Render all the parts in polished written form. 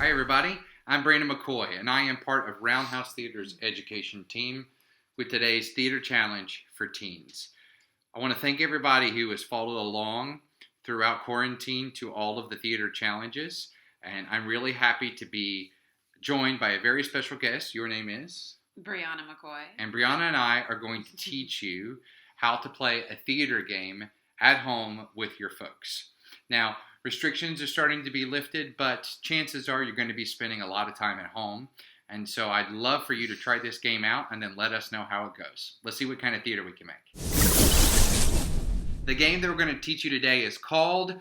Hi everybody, I'm Brandon McCoy and I am part of Roundhouse Theater's education team with today's theater challenge for teens. I want to thank everybody who has followed along throughout quarantine to all of the theater challenges, and I'm really happy to be joined by a very special guest. Your name is? Brianna McCoy. And Brianna and I are going to teach you how to play a theater game at home with your folks. Now, restrictions are starting to be lifted, but chances are you're going to be spending a lot of time at home. And so I'd love for you to try this game out and then let us know how it goes. Let's see what kind of theater we can make. The game that we're going to teach you today is called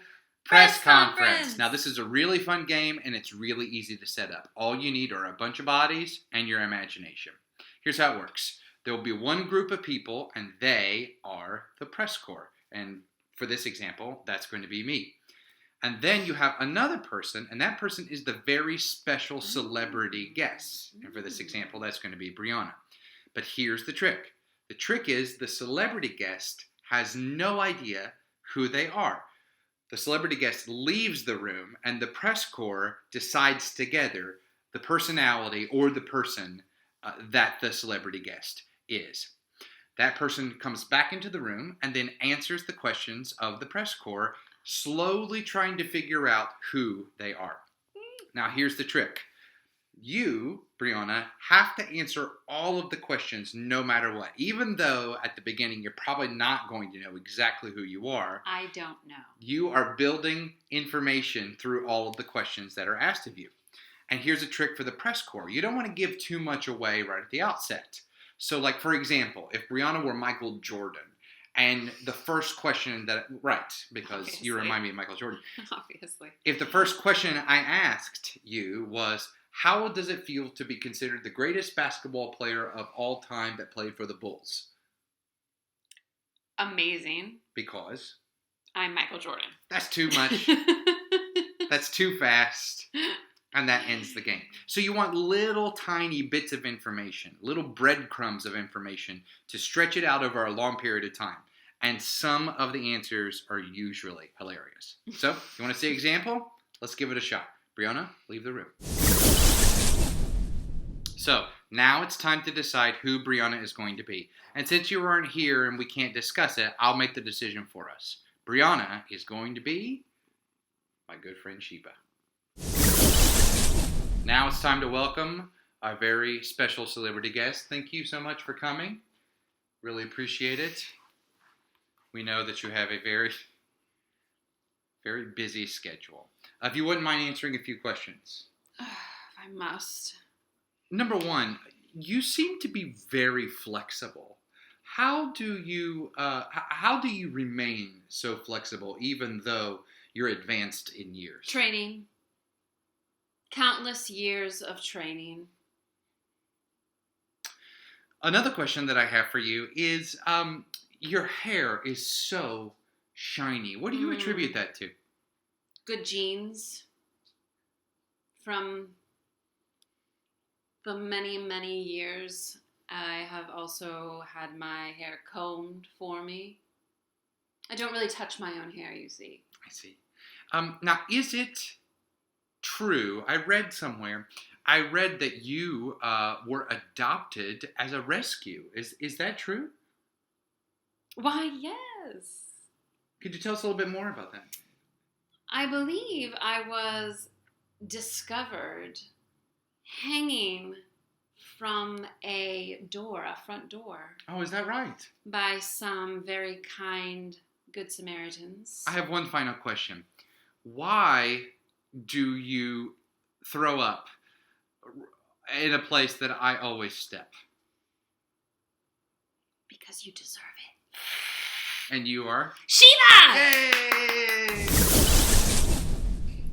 Press Conference. Now, this is a really fun game and it's really easy to set up. All you need are a bunch of bodies and your imagination. Here's how it works. There will be one group of people and they are the press corps. And for this example, that's going to be me. And then you have another person, and that person is the very special celebrity guest. And for this example, that's going to be Brianna. But here's the trick. The trick is the celebrity guest has no idea who they are. The celebrity guest leaves the room, and the press corps decides together the personality or the person that the celebrity guest is. That person comes back into the room and then answers the questions of the press corps, slowly trying to figure out who they are. Now, here's the trick. You, Brianna, have to answer all of the questions no matter what. Even though at the beginning you're probably not going to know exactly who you are. I don't know. You are building information through all of the questions that are asked of you. And here's a trick for the press corps. You don't want to give too much away right at the outset. So, like, for example, if Brianna were Michael Jordan, and the first question because Obviously. You remind me of Michael Jordan. Obviously. If the first question I asked you was, how does it feel to be considered the greatest basketball player of all time that played for the Bulls? Amazing. Because? I'm Michael Jordan. That's too much. That's too fast. And that ends the game. So you want little tiny bits of information, little breadcrumbs of information to stretch it out over a long period of time. And some of the answers are usually hilarious. So, you want to see an example? Let's give it a shot. Brianna, leave the room. So, now it's time to decide who Brianna is going to be. And since you weren't here and we can't discuss it, I'll make the decision for us. Brianna is going to be my good friend Sheba. Now it's time to welcome our very special celebrity guest. Thank you so much for coming. Really appreciate it. We know that you have a very, very busy schedule. If you wouldn't mind answering a few questions. I must. Number one, you seem to be very flexible. How do you remain so flexible even though you're advanced in years? Training. Countless years of training. Another question that I have for you is, your hair is so shiny. What do you attribute that to? Good genes. From the many, many years, I have also had my hair combed for me. I don't really touch my own hair, you see. I see. Now, is it true? I read somewhere. I read that you were adopted as a rescue. Is that true? Why, yes. Could you tell us a little bit more about that? I believe I was discovered hanging from a front door. Oh, is that right? By some very kind Good Samaritans. I have one final question. Why do you throw up in a place that I always step? Because you deserve it. And you are? Sheba! Yay!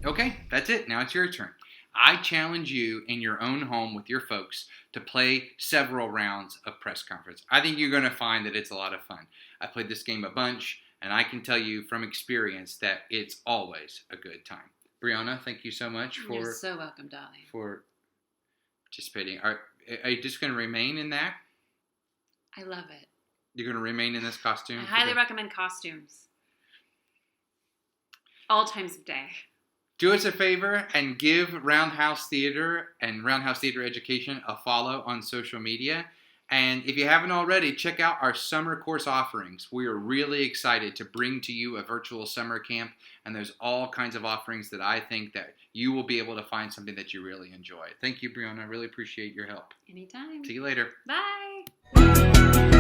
Okay, that's it. Now it's your turn. I challenge you in your own home with your folks to play several rounds of press conference. I think you're going to find that it's a lot of fun. I played this game a bunch, and I can tell you from experience that it's always a good time. Brianna, thank you so much You're so welcome, darling. For participating. Are you just going to remain in that? I love it. You're going to remain in this costume? I highly recommend costumes. All times of day. Do us a favor and give Roundhouse Theater and Roundhouse Theater Education a follow on social media. And if you haven't already, check out our summer course offerings. We are really excited to bring to you a virtual summer camp, and there's all kinds of offerings that I think that you will be able to find something that you really enjoy. Thank you, Brianna. I really appreciate your help. Anytime. See you later. Bye.